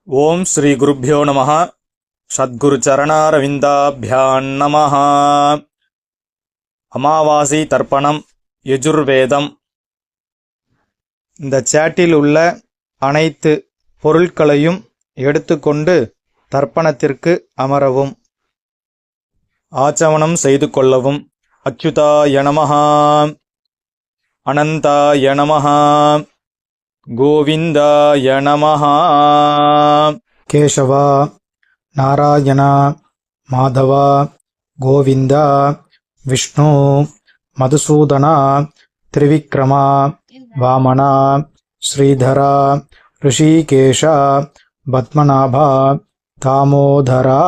ஓம் ஸ்ரீ குருப்யோ நமः. சத்குரு சரணாரவிந்தாபியான் நமः. அமாவாசை தர்ப்பணம் யஜுர்வேதம். இந்த சேட்டில் உள்ள அனைத்து பொருட்களையும் எடுத்துக்கொண்டு தர்ப்பணத்திற்கு அமரவும். ஆச்சமனம் செய்து கொள்ளவும். அச்சுதாய நமः, அனந்தாய நமः, கோவிந்தாய நமः. கேசவா, நாராயணா, மாதவா, கோவிந்தா, விஷ்ணு, மதுசூதனா, திரிவிக்ரமா, வாமனா, ஸ்ரீதரா, ரிஷிகேஷா, பத்மநாபா, தாமோதரா.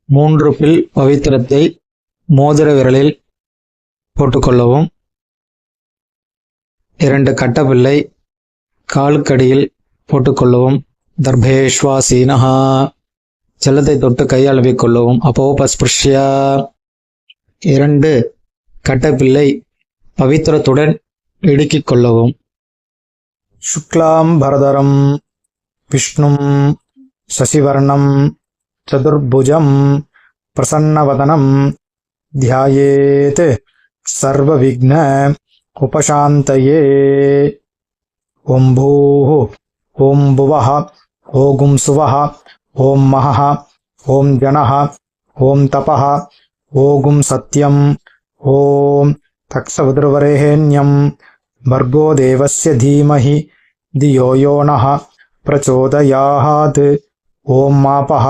3 பில் பவித்திரத்தை மோதிர விரலில் போட்டுக்கொள்ளவும். 2 கட்டப்பிள்ளை காலுக்கடியில் போட்டுக்கொள்ளவும். தர்பேஷ்வாசீனஹா, ஜலத்தை தொட்டு கையாளவிக் கொள்ளவும். அப்போபஸ்பிருஷ்யா, 2 கட்டப்பிள்ளை பவித்திரத்துடன் இடுக்கிக் கொள்ளவும். சுக்லாம் பரதரம் விஷ்ணும் சசிவர்ணம் சதுர்புஜம் பிரசன்னவதனம் தியாயேத் சர்வவிக்ன உபசாந்தயே. ஓம் பூः, ஓம் புவः, ஓம் சுவः, ஓம் மஹः, ஓம் ஜனः, ஓம் தபः, ஓம் சத்யம், ஓம் தக்ஷவிதுர்வரேண்யம் பர்கோ தேவஸ்ய தீமஹி தியோ யோ நः பிரச்சோதயாத். ஓம் மாபः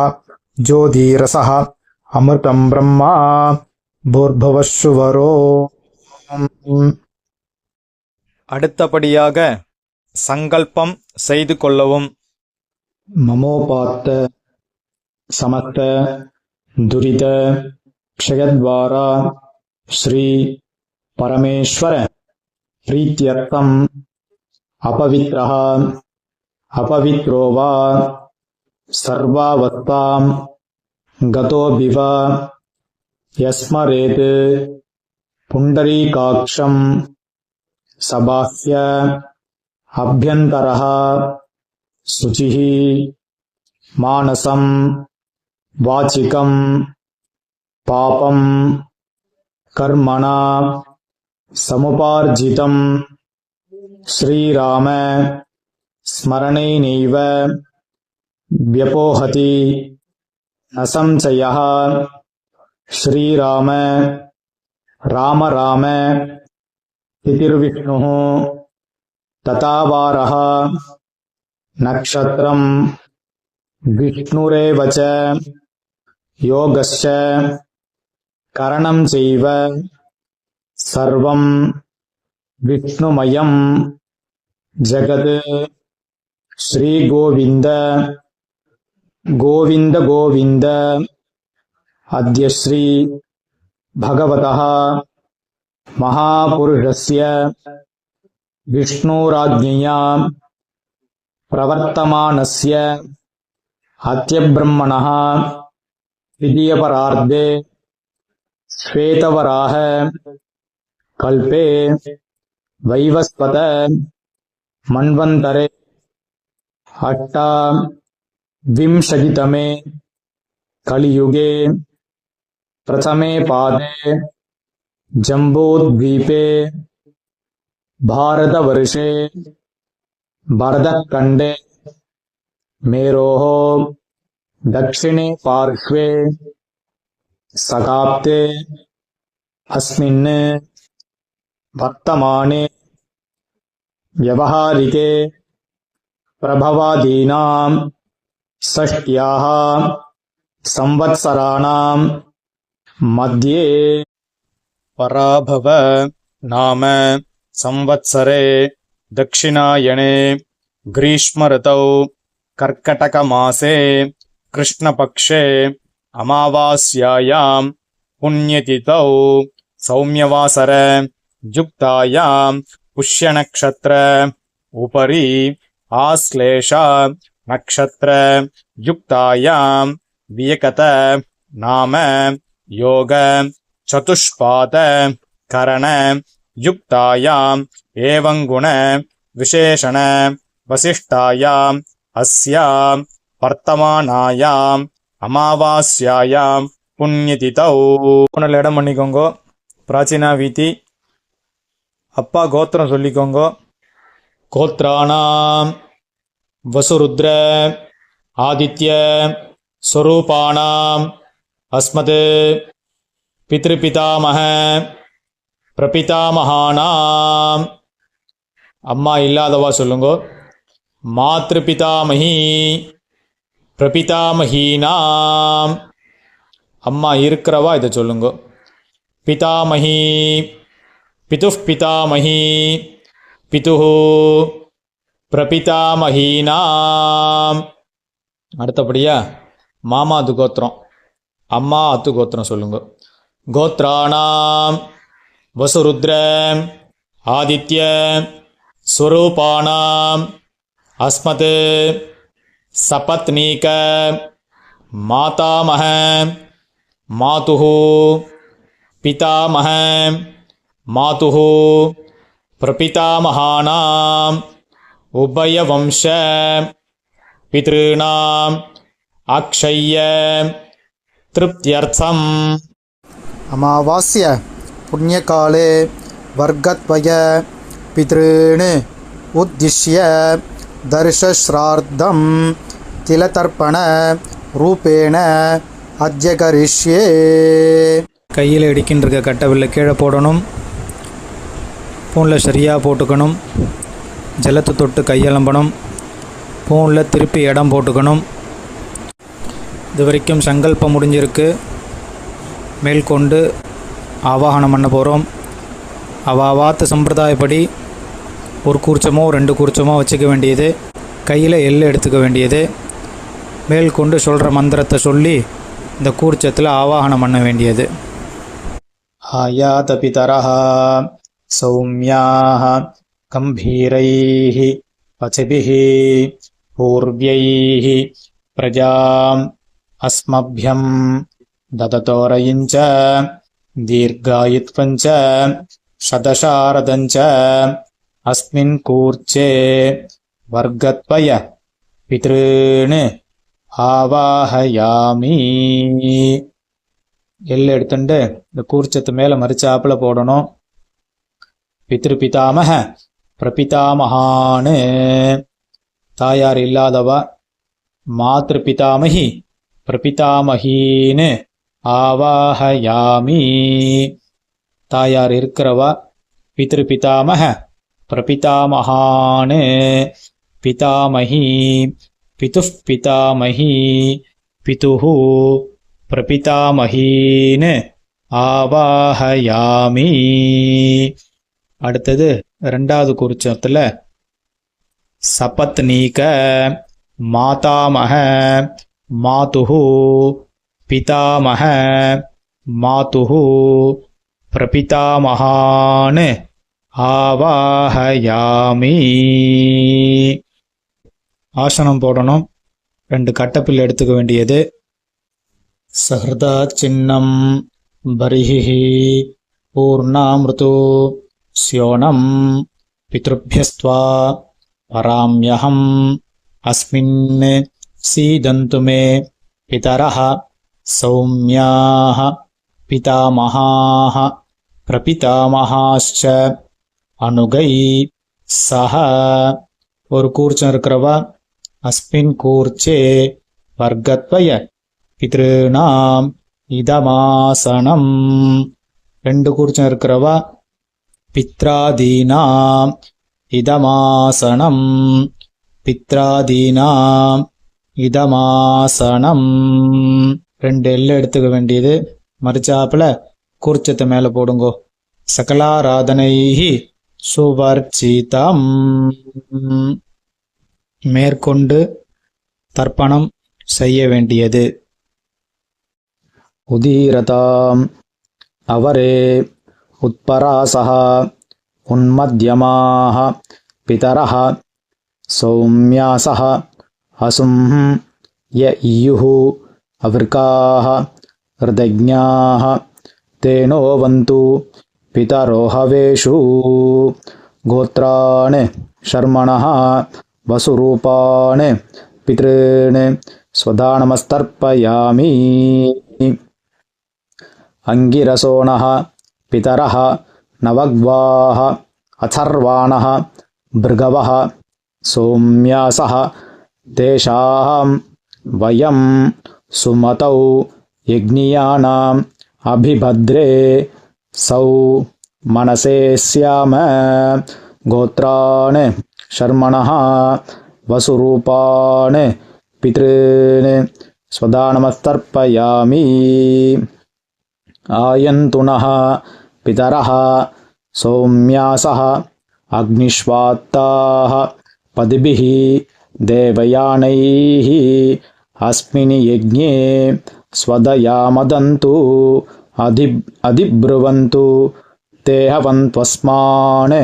ஜோதிரசः அமிர்தம் பிரம்மா பூர்புவஸ்சுவரோ. அடுத்தபடியாக சங்கல்பம் செய்து கொள்ளவும். மமோபாத்த சமஸ்த துரித க்ஷயத்வாரா ஸ்ரீ பரமேஸ்வர பிரீத்யர்த்தம் அபவித்ரஹ அபவித்ரோ வா சர்வாவஸ்தாம் கதோபிவ யஸ்மரேத் புண்டரீகாக்ஷம் சபாஹ்ய அப்யந்தரஹ சுசிஹி மானசம் வாசிகம் பாபம் கர்மணா சமுபார்ஜிதம் ஸ்ரீராம ஸ்மரணேனைவ வ்யபோஹதி ந சம்சயः. ஸ்ரீராம ராம ராம திதிர்விஷ்ணுः ததாவாரः நக்ஷத்ரம் விஷ்ணுரேவ ச யோகஸ்ய கரணம் செய்வ சர்வம் விஷ்ணுமயம் ஜகத். ஸ்ரீ கோவிந்த கோவிந்த கோவிந்த. அத்ய ஸ்ரீ பகவதः மகாபுருஷஸ்ய விஷ்ணுராஜ்ஞயா பிரவர்த்தமானஸ்ய அத்யப்ரம்மணः திதியபரார்த்தே ஸ்வேதவராஹ கல்பே வைவஸ்வத மன்வந்தரே அஷ்டாவிம்சதிதமே கலியுகே பிரதமே பாதே ஜம்பூத்வீபே பாரதவர்ஷே பரதக்கண்டே மேரோः தக்ஷிணே பார்ஷ்வே சகாப்தே அஸ்மின் வர்த்தமானே வியவஹாரிகே பிரபவாதீனாம் ஷஷ்ட்யாः சம்வத்சராணாம் மத்யே பராபவ நாம சம்வத்சரே தக்ஷிணாயனே கிரீஷ்ம ரிதௌ கர்க்கடக மாசே கிருஷ்ணபக்ஷே அமாவாஸ்யாயாம் புண்ணியதிதௌ சௌம்யவாசர யுக்தாயாம் புஷ்யநக்ஷத்ர உபரி ஆஸ்லேஷா நக்ஷத்ர யுக்தாயாம் வியகத நாம யோக சதுஷ்பாத கரண யுக்தாயாம் ஏவங்குண விசேஷண வசிஷ்டாயாம் அஸ்யாம் வர்த்தமானாயாம் அமாவாஸ்யாயாம் புண்ணியதிதௌ. நல்ல இடம் பண்ணிக்கோங்க. பிராச்சீனா வீதி. அப்பா கோத்திரம் சொல்லிக்கோங்க. கோத்ராணாம் வசுருத்ர ஆதித்ய ஸ்வரூபாணாம் அஸ்மத் பித்ருபிதாமக பிரபிதாமகானாம். அம்மா இல்லாதவா சொல்லுங்க. மாத்ருபிதாமகி பிரபிதாமகீனாம். அம்மா இருக்கிறவா இதை சொல்லுங்க. பிதாமகி பிதுஃப் பிதாமகி பிதுஹு பிரபிதாமகீனாம். அடுத்தபடியா மாமாது கோத்திரம், அம்மா அத்து கோத்திரம் சொல்லுங்க. கோத்ராணாம் வசுருத்ர ஆதித்ய ஸ்வரூபாணாம் அஸ்மத் சபத்னீக மாதாமக மாதுஹு பிதாமக மாதுஹு பிரபிதாமகானாம் உபயவம்ச பித்ருணாம் அக்ஷய்ய திருப்தியர்த்தம். அமாவாஸ்ய புண்ணியகாலே வர்கத்வய பித்ருண் உத்திஷ்ய தர்ஷஸ்ரார்த்தம் திலதர்ப்பண ரூபேண அத்யகரிஷ்யே. கையில் இடிக்கின்ற கட்டவில்லை கீழே போடணும். பூனில் சரியாக போட்டுக்கணும். ஜலத்தை தொட்டு கையலம்பணும். பூனில் திருப்பி இடம் போட்டுக்கணும். இது வரைக்கும் சங்கல்பம் முடிஞ்சிருக்கு. மேற்கொண்டு ஆவாகனம் பண்ண போகிறோம். அவாவாத்து சம்பிரதாயப்படி ஒரு கூர்ச்சமோ 2 கூர்ச்சமோ வச்சுக்க வேண்டியது. கையில் எள்ளு எடுத்துக்க வேண்டியது. மேற்கொண்டு சொல்கிற மந்திரத்தை சொல்லி இந்த கூர்ச்சத்தில் ஆவாகனம் பண்ண வேண்டியது. ஆயாத பிதரஹ சௌம்யாஹ கம்பீரைஹ பசிபிஹ பூர்வ்யைஹ பிரஜாம் அஸ்மப்யம் தததோரயிஞ்ச தீர்காயுத்வஞ்ச சதசாரதஞ்ச அஸ்மின் கூர்ச்சே வர்கத்வய பித்ருண் ஆவாஹயாமி. எள்ளு எடுத்துட்டு இந்த கூர்ச்சத்து மேலே மறிச்சாப்புல போடணும். பித்ருபிதாமக பிரபிதாமகான்னு தாயார் இல்லாதவா. மாத்ருபிதாமகி பிரபிதாமகீன்னு ஆவாஹயாமி. தாயார் இருக்கிறவா. பித்ருபிதாமக பிரபிதாமகான்னு பிதாமகி பிதுஃப் பிதாமகி பிதுஹு பிரபிதாமகீன்னு ஆவாஹயாமி. அடுத்தது 2வது குறிச்சத்தில் சபத்னீக மாதாமக மாதுஹு பிதாமக மாதுஹு பிரபிதாமகான்னு ஆவாஹயாமி. ஆசனம் போடணும். 2 கட்டப்பில் எடுத்துக்க வேண்டியது. சஹ்ரதா சின்னம் பரிஹி பூர்ணாமிருது ஸ்யோனம் பித்ருப்யஸ்த்வா பராம்யஹம் அஸ்மின் சீதந்து மே பிதரஹ சௌம்யாஹ பிதாமஹாஹ பிரபிதாமஹாஸ்ச அனுகை சஹ. ஒரு கூர்ச்சம் இருக்கிறவா. அஸ்மின் கூர்ச்சே வர்கத்வய பித்ருணாம் இதமாசனம். 2 கூர்ச்சம் இருக்கிறவா. பித்ராதீனாம் இதமாசனம் பித்ராதீனாம் இதமாசனம். 2 எள்ளு எடுத்துக்க வேண்டியது. மறிச்சாப்புல கூர்ச்சத்தை மேலே போடுங்கோ. சகலாராதனைஹி சுவர்ச்சிதம். மேற்கொண்டு தர்ப்பணம் செய்ய வேண்டியது. உதீரதாம் அவரே உத்பராசஹ உன்மத்யமாஹ பிதரஹ சௌம்யாசஹ அசும் ய இயுஹு அவிர்காஹ ஹிருதஜ்ஞாஹ தேனோ வந்து பிதரோ ஹவேஷு கோத்ராண் ஷர்மணஹ वसुरूपान् पितॄन् स्वधानमस्तर्पयामि अङ्गिरसोणः पितरः नवग्वाः अथर्वाणः भृगवः सोम्यासः तेषां वयं सुमतौ यज्ञियानाम् अभिभद्रे सौ मनसे स्याम गोत्रान् शर्मणः वसुरूपान् पितॄन् स्वधानमस्तर्पयामि आयन्तुनः पितरः सौम्यासः अग्निष्वात्ताः पदिभिः देवयानैः अस्मिन् यज्ञे स्वदयामदन्तु अधिब्रुवन्तु ते हवन्त्वस्मान्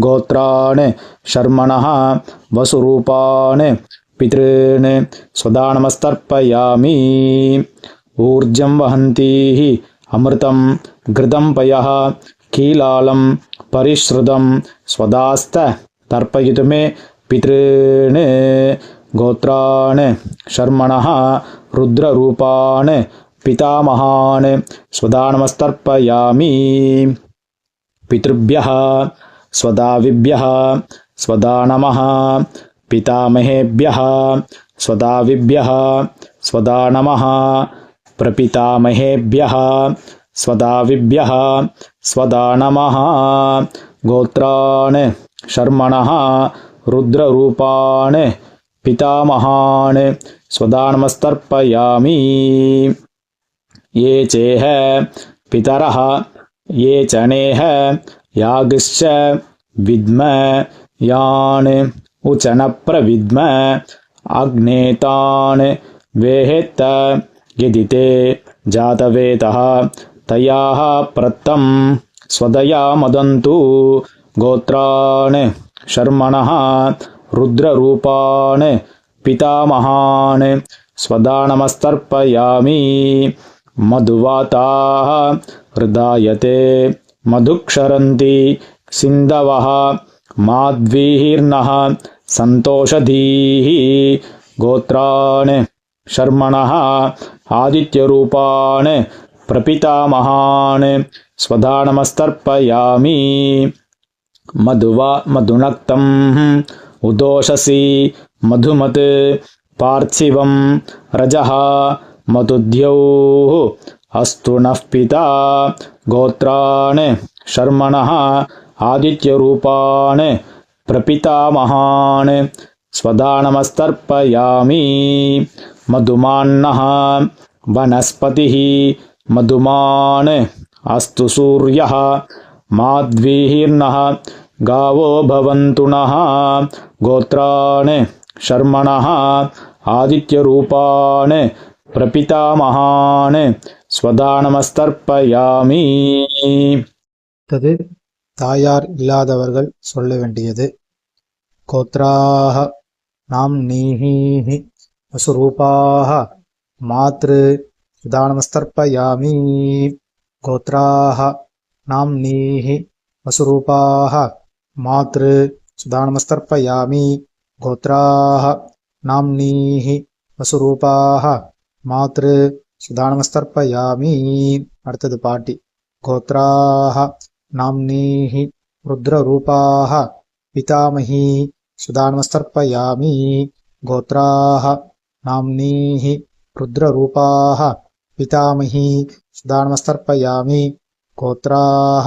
गोत्रान् शर्मणः वसुरूपान् पितॄन् स्वधानमस्तर्पयामि ऊर्जं वहन्तीः अमृतं घृतं पयः कीलालं परिश्रुतं स्वदास्त तर्पयितु मे पितॄन् गोत्रान् शर्मणः रुद्ररूपान् पितामहान् स्वधानमस्तर्पयामि पितृभ्यः स्वदाविभ्यः स्वदानमः पितामहेभ्यः स्वदाविभ्यः स्वदानमः प्रपितामहेभ्यः स्वदाविभ्यः स्वदानमः गोत्रान् शर्मणः रुद्ररूपान् पितामहान् स्वधानमस्तर्पयामि ये चेह पितरः ये च नेह यागिश्च विद्म यान् उचन प्रविद्म अग्नेतान् वेहेत्त यदि ते जातवेतः तयाः प्रत्तं स्वदयामदन्तु गोत्रान् शर्मणः रुद्ररूपान् पितामहान् स्वधानमस्तर्पयामि मधुवाताः हृदायते मधुक्षरन्ति सिन्धवः माध्वीर्नः सन्तोषधीः गोत्रान् शर्मणः आदित्यरूपान् प्रपितामहान् स्वधानमस्तर्पयामि मधुनक्तं उदोषसि मधुमत् पार्थिवं रजः मधुद्यौः अस्तु नः पिता गोत्रान् शर्मणः आदित्यरूपान् प्रपितामहान् स्वधानमस्तर्पयामि मधुमान्नः वनस्पतिः मधुमान् अस्तु सूर्यः माध्वीर्नः गावो भवन्तु नः गोत्रान् शर्मणः आदित्यरूपान् प्रपितामहान् स्वधानमस्तर्पयामि அடுத்தது தாயார் இல்லாதவர்கள் சொல்ல வேண்டியது. கோத்ராஹ நாம்னீஹி வசுரூபாஹ மாத்ரு சுதானமஸ்தர்ப்பயாமி. கோத்ராஹ நாம்னீஹி வசுரூபாஹ மாத்ரு சுதானமஸ்தர்ப்பயாமி. கோத்ராஹ நாம்னீஹி வசுரூபாஹ மாத்ரு சுதானமஸ்தர்ப்பயாமி. அடுத்தது பாட்டி. கோத்ராஹ நாம்னீஹி ருத்ரரூபாஹ பிதாமஹி சுதானமஸ்தர்ப்பயாமி. கோத்ராஹ நாம்னீஹி ருத்ரரூபாஹ பிதாமஹி சுதானமஸ்தர்ப்பயாமி. கோத்ராஹ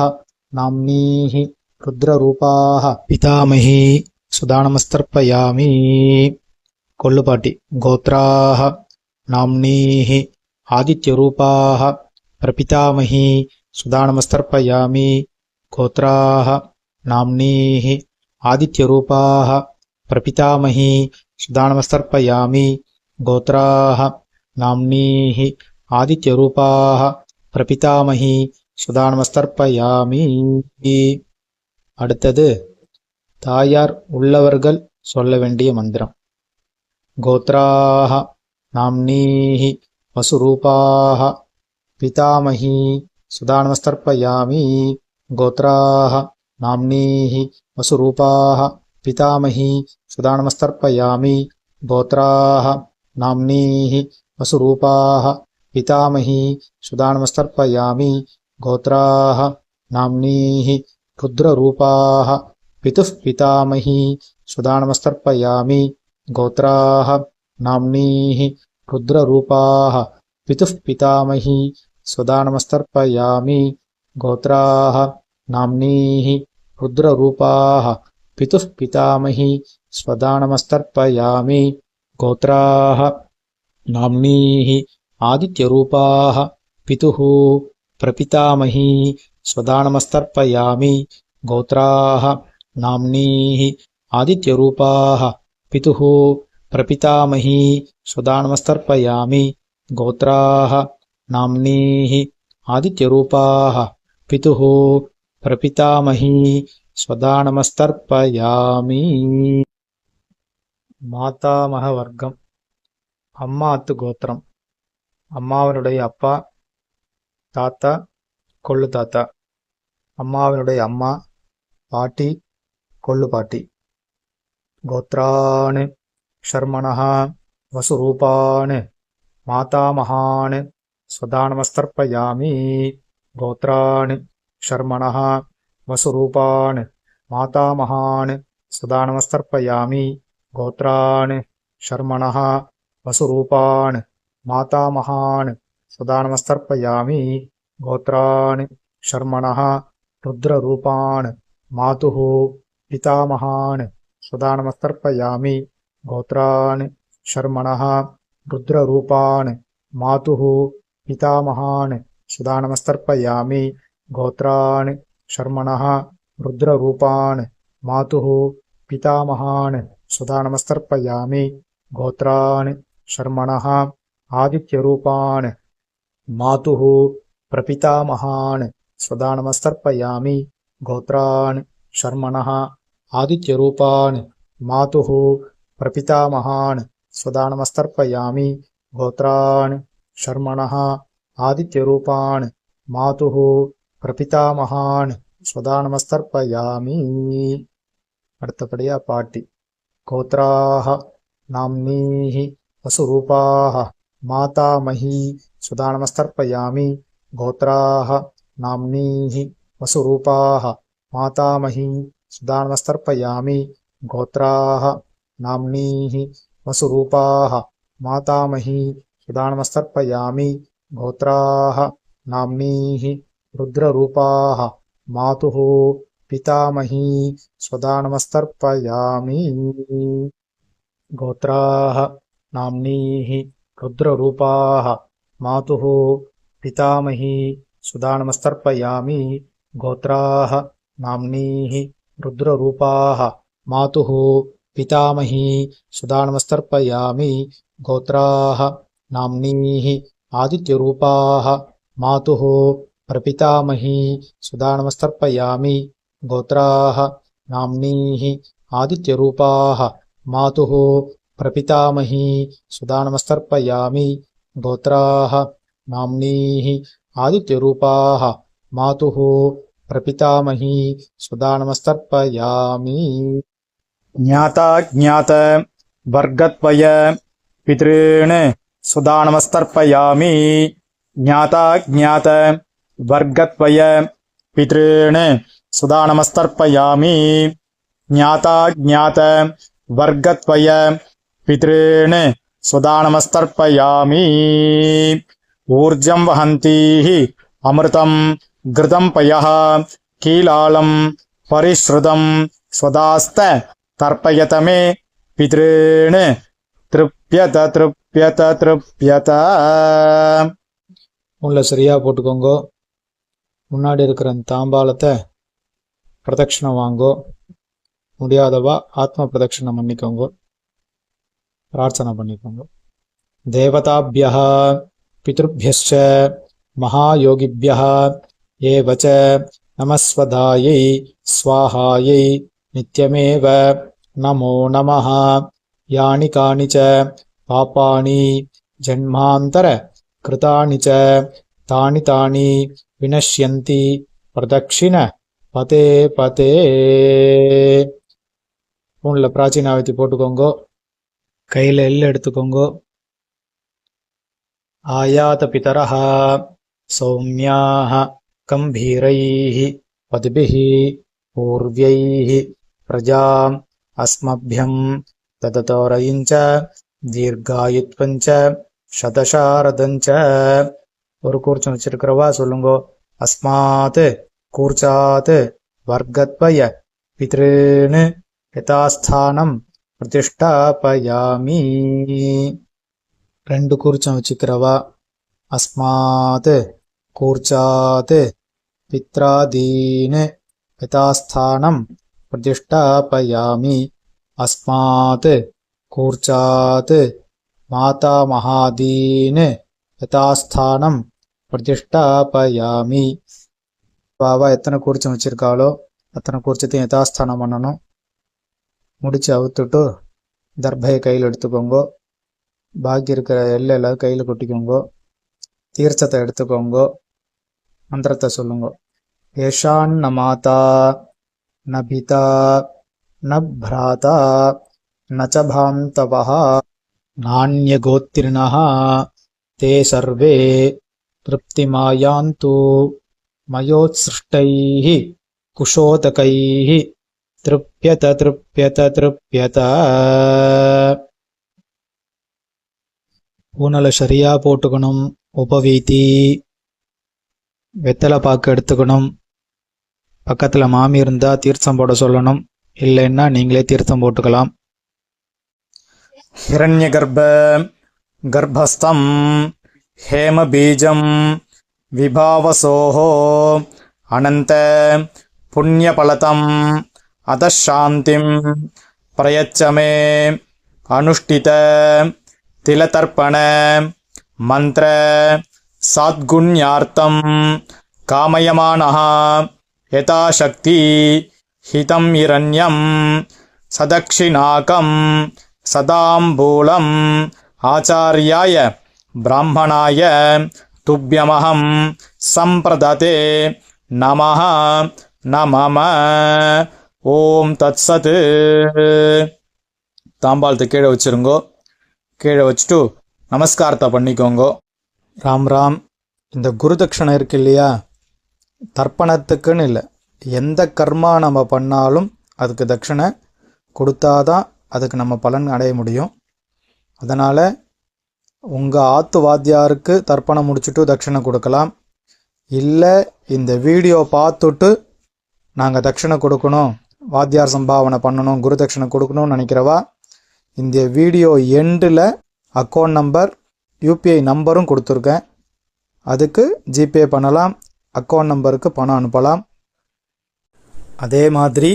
நாம்னீஹி ருத்ரரூபாஹ பிதாமஹி சுதானமஸ்தர்ப்பயாமி. கொள்ளுப்பாட்டி. கோத்ராஹ நாம்னீஹி ஆதித்யரூபாஹ பிரபிதாமஹி சுதானமஸ்தர்ப்பயாமி. கோத்ராஹ நாம்னீஹி ஆதித்யரூபாஹ பிரபிதாமஹி சுதானமஸ்தர்ப்பயாமி. கோத்ராஹ நாம்னீஹி ஆதித்யரூபாஹ பிரபிதாமஹி சுதானமஸ்தர்ப்பயாமி. அடுத்தது தாயார் உள்ளவர்கள் சொல்ல வேண்டிய மந்திரம். கோத்ராஹ நாம்னீஹி வசுரூபாஹ பிதாமஹி சுதானமஸ்தர்ப்பயாமி. கோத்ராஹ நாம்னீஹி வசுரூபாஹ பிதாமஹி सुधा नमस्तर्पयामि गोत्राः नाम्नीः वसुरूपाः पितामही सुधा नमस्तर्पयामि गोत्राः नाम्नीः रुद्ररूपाः पितुः पितामही सुधा नमस्तर्पयामि गोत्राः नाम्नीः रुद्ररूपाः पितुः पितामही सुधा नमस्तर्पयामि गोत्राः नाम्नीः रुद्ररूपाः पितुः पितामही स्वधा नमस्तर्पयामि गोत्राः नाम्नीः आदित्यरूपाः पितुः प्रपितामही स्वधा नमस्तर्पयामि गोत्राः नाम्नीः आदित्यरूपाः पितुः प्रपितामही स्वधा नमस्तर्पयामि गोत्राः नाम्नीः आदित्यरूपाः पितुः प्रपितामही स्वधा नमस्तर्पयामि மாதாமக வர்க்கம் அம்மாத்து கோத்திரம் அம்மாவினுடைய அப்பா தாத்தா கொள்ளு தாத்தா அம்மாவினுடைய அம்மா பாட்டி கொள்ளு பாட்டி கோத்ரான் ஷர்மணः வசுரூபான் மாதாமகான் स्वधा नमस्तर्पयामि गोत्रान् शर्मणः वसुरूपान् मातामहान् स्वधा नमस्तर्पयामि गोत्रान् शर्मणः वसुरूपान् मातामहान् स्वधा नमस्तर्पयामि गोत्रान् शर्मणः रुद्ररूपान् मातुः पितामहान् स्वधा नमस्तर्पयामि गोत्रान् शर्मणः रुद्ररूपान् मातुः पितामहान् स्वधा नमस्तर्पयामि गोत्रान् शर्मणः रुद्ररूपान् मातुः पितामहान् स्वधा नमस्तर्पयामि गोत्रान् शर्मणः आदित्यरूपान् मातुः प्रपितामहान् स्वधा नमस्तर्पयामि गोत्रान् शर्मणः आदित्यरूपान् मातुः प्रपितामहान् स्वधा नमस्तर्पयामि गोत्रान् शर्मणः आदित्यरूपान् मातुः प्रपितामहान् स्वधा नमस्तर्पयामि அடுத்தபடியா பாட்டி கோத்ராः नाम्नीः वसुरूपाः मातामही स्वधा नमस्तर्पयामि गोत्राः नाम्नीः वसुरूपाः मातामही स्वधा नमस्तर्पयामि गोत्राः नाम्नीः वसुरूपाः मातामही स्वधा नमस्तर्पयामि गोत्राः नाम्नीः रुद्ररूपाः मातुः पितामही स्वधा नमस्तर्पयामि गोत्राः नाम्नीः रुद्ररूपाः मातुः पितामही स्वधा नमस्तर्पयामि गोत्राः नाम्नीः रुद्ररूपाः मातुः पितामही स्वधा नमस्तर्पयामि गोत्राः नाम्नीः आदित्यरूपाः मातुः प्रपितामही स्वधा नमस्तर्पयामि गोत्राः नाम्नीः आदित्यरूपाः मातुः प्रपितामही स्वधा नमस्तर्पयामि गोत्राः नाम्नीः आदित्यरूपाः मातुः प्रपितामही स्वधा नमस्तर्पयामि ज्ञाता ज्ञात वर्गत्वय पितॄन् स्वधा नमस्तर्पयामि ज्ञाता ज्ञात वर्गत्वय पितॄन् स्वधा नमस्तर्पयामि ज्ञाता ज्ञात वर्गत्वय पितॄन् स्वधा नमस्तर्पयामि ऊर्जं वहन्तीः अमृतं घृतं पयः कीलालं परिश्रुतं स्वदास्त तर्पयत मे पितॄन् तृप्यत तृप्यत तृप्यत உள்ள சரியா போட்டுக்கோங்க. முன்னாடி இருக்கிற அந்த தாம்பாலத்தை பிரதட்சணம் வாங்கோ. முடியாதவா ஆத்ம பிரதட்சணம் பண்ணிக்கோங்க. பிரார்த்தனை பண்ணிக்கோங்க. தேவதாபியः பித்ருभ्यश्च महायोगिभ्यः एव च नमस्वधायै स्वाहायै नित्यमेव नमो नमः यानि कानि च पापानि जन्मान्तर कृतानि च तानि तानि विनश्यन्ति प्रदक्षिण पते पते. ஸ்பூனில் பிராச்சீனாவத்தி போட்டுக்கோங்கோ. கையில் எள் எடுத்துக்கோங்கோ. ஆயாத பிதரஹ சௌமியாக கம்பீரைः பத்பிः பூர்வ்யைः பிரஜாம் அஸ்மப்யம் தததோரயிஞ்ச தீர்காயுத்வஞ்ச சதசாரதஞ்ச. ஒரு கூர்ச்சம் வச்சிருக்கிறவா சொல்லுங்கோ. அஸ்மாத் கூர்ச்சாத் வர்க்கத்வய பித்ருன் யதாஸ்தானம் பிரதிஷ்டாபயாமி. ரெண்டு கூர்ச்சம் வச்சுக்கிறவா. அஸ்மாத் கூர்ச்சாத் பித்ராதீன் யதாஸ்தானம் பிரதிஷ்டாபயாமி. அஸ்மாத் கூர்ச்சாத் மாதாமகாதீன் யதாஸ்தானம் பிரதிஷ்டாபயாமி. பாவா எத்தனை கூர்ச்சம் வச்சிருக்காளோ அத்தனை கூர்ச்சத்தையும் யதாஸ்தானம் பண்ணணும். முடிச்சு அவுத்துட்டு தர்பையை கையில் எடுத்துக்கோங்கோ. பாக்கி இருக்கிற எல்லாம் கையில் கொட்டிக்கோங்கோ. தீர்த்தத்தை எடுத்துக்கோங்கோ. மந்திரத்தை சொல்லுங்க. ஏஷான் ந மாதா ந பிதா ந பிராதா ந ச பாந்தவஹ நான்யகோத்திரிணஹ தே சர்வே திருப்திமாயாந்து மயோத்ஸ்ருஷ்டைः குஷோதகைः திருப்யத திருப்யத திருப்யத. பூனலை சரியா போட்டுக்கணும். உபவீதி வெத்தலை பாக்கு எடுத்துக்கணும். பக்கத்தில் மாமி இருந்தால் தீர்த்தம் போட சொல்லணும். இல்லைன்னா நீங்களே தீர்த்தம் போட்டுக்கலாம். हिरण्यगर्भ गर्भस्थं हेमबीजं विभावसोः अनन्त पुण्यफलतम् अतः शान्तिं प्रयच्छ मे अनुष्ठित तिलतर्पण मंत्र साद्गुण्यार्थं कामयमानः यथाशक्ति हितं हिरण्यं सदक्षिणाकं सदाम्बूलम् आचार्याय ब्राह्मणाय तुभ्यमहं सम्प्रदते नमः नमः. ஓம் தத்சத். தாம்பாளத்தை கீழே வச்சிருங்கோ. கீழே வச்சுட்டு நமஸ்காரத்தை பண்ணிக்கோங்கோ. ராம் ராம். இந்த குருதட்சணை இருக்கு இல்லையா, தர்ப்பணத்துக்குன்னு இல்லை, எந்த கர்மா நம்ம பண்ணாலும் அதுக்கு தட்சணை கொடுத்தாதான் அதுக்கு நம்ம பலன் அடைய முடியும். அதனால் உங்கள் ஆத்து வாத்தியாருக்கு தர்ப்பணம் முடிச்சுட்டு தட்சணை கொடுக்கலாம். இல்லை இந்த வீடியோ பார்த்துட்டு நாங்கள் தட்சணை கொடுக்கணும், வாத்தியார் சம்பாவனை பண்ணணும், குரு தட்சணை கொடுக்கணும்னு நினைக்கிறவா இந்த வீடியோ எண்டில் அக்கௌண்ட் நம்பர் யூபிஐ நம்பரும் கொடுத்துருக்கேன். அதுக்கு ஜிபே பண்ணலாம், அக்கௌண்ட் நம்பருக்கு பணம் அனுப்பலாம். அதே மாதிரி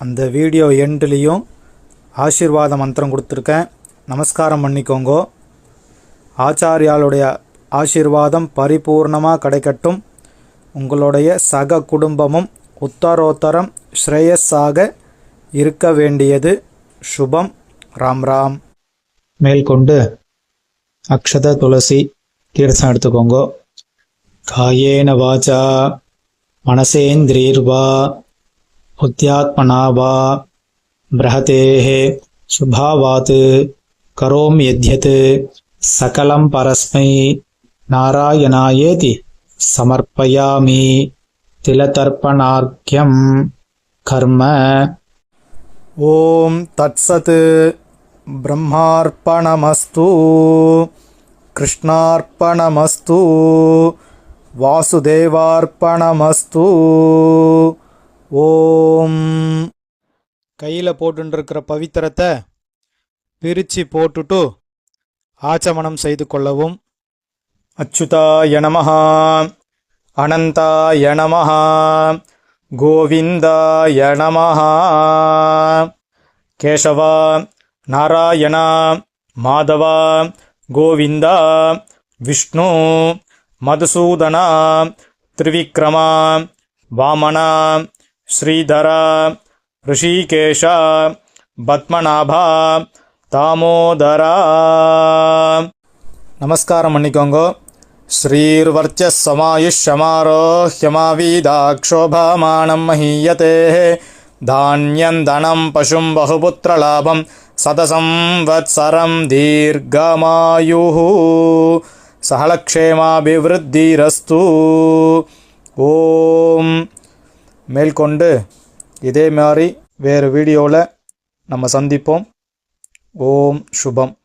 அந்த வீடியோ எண்ட்லேயும் ஆசீர்வாத மந்திரம் கொடுத்துருக்கேன். நமஸ்காரம் பண்ணிக்கோங்கோ. ஆச்சாரியாளுடைய ஆசீர்வாதம் பரிபூர்ணமாக கிடைக்கட்டும். உங்களுடைய சக குடும்பமும் உத்தரோத்தரம் ஸ்ரேயஸாக இருக்க வேண்டியது சுபம். ராம் ராம். மேற்கொண்டு அக்ஷத துளசி தீர்த்தம் எடுத்துக்கோங்கோ. காயேன வாச்சா மனசேந்திரீர்வா புத்தியாத்மனா வா பிரஹதேஹ சுபாவாத் கரோம் யத்யத் சகலம் பரஸ்மை நாராயணாயேதி சமர்ப்பயாமி திலதர்ப்பணார்க்யம் கர்ம. ஓம் தத்சத். பிரம்மார்ப்பணமஸ்து, கிருஷ்ணார்ப்பணமஸ்து, வாசுதேவார்ப்பணமஸ்து. ஓம். கையில் போட்டுருக்கிற பவித்திரத்தை பிரித்து போட்டுட்டு ஆச்சமனம் செய்து கொள்ளவும். அச்சுதாய நமஹ, அனந்தாய நமஹ, கோவிந்தாய நமஹ. கேசவா, நாராயணா, மாதவா, கோவிந்தா, விஷ்ணு, மதுசூதனா, திரிவிக்ரமா, வாமனா, ஸ்ரீதரா, ரிஷிகேஷா, பத்மநாபா, தாமோதரா. நமஸ்காரம் பண்ணிக்கோங்கோ. ஸ்ரீர்வர்ச்சசமாயுஷ்யமாரோஹ்யமாவீதாக்ஷோபாமானம் மஹீயதே தானியம் தனம் பசும் பகுபுத்திரலாபம் சதசம்வத்சரம் தீர்க்கமாயு சகலக்ஷேமாபிவிருத்திரஸ்து. ஓம். மேற்கொண்டு இதே மாதிரி வேறு வீடியோவில் நம்ம சந்திப்போம். ஓம் சுபம்.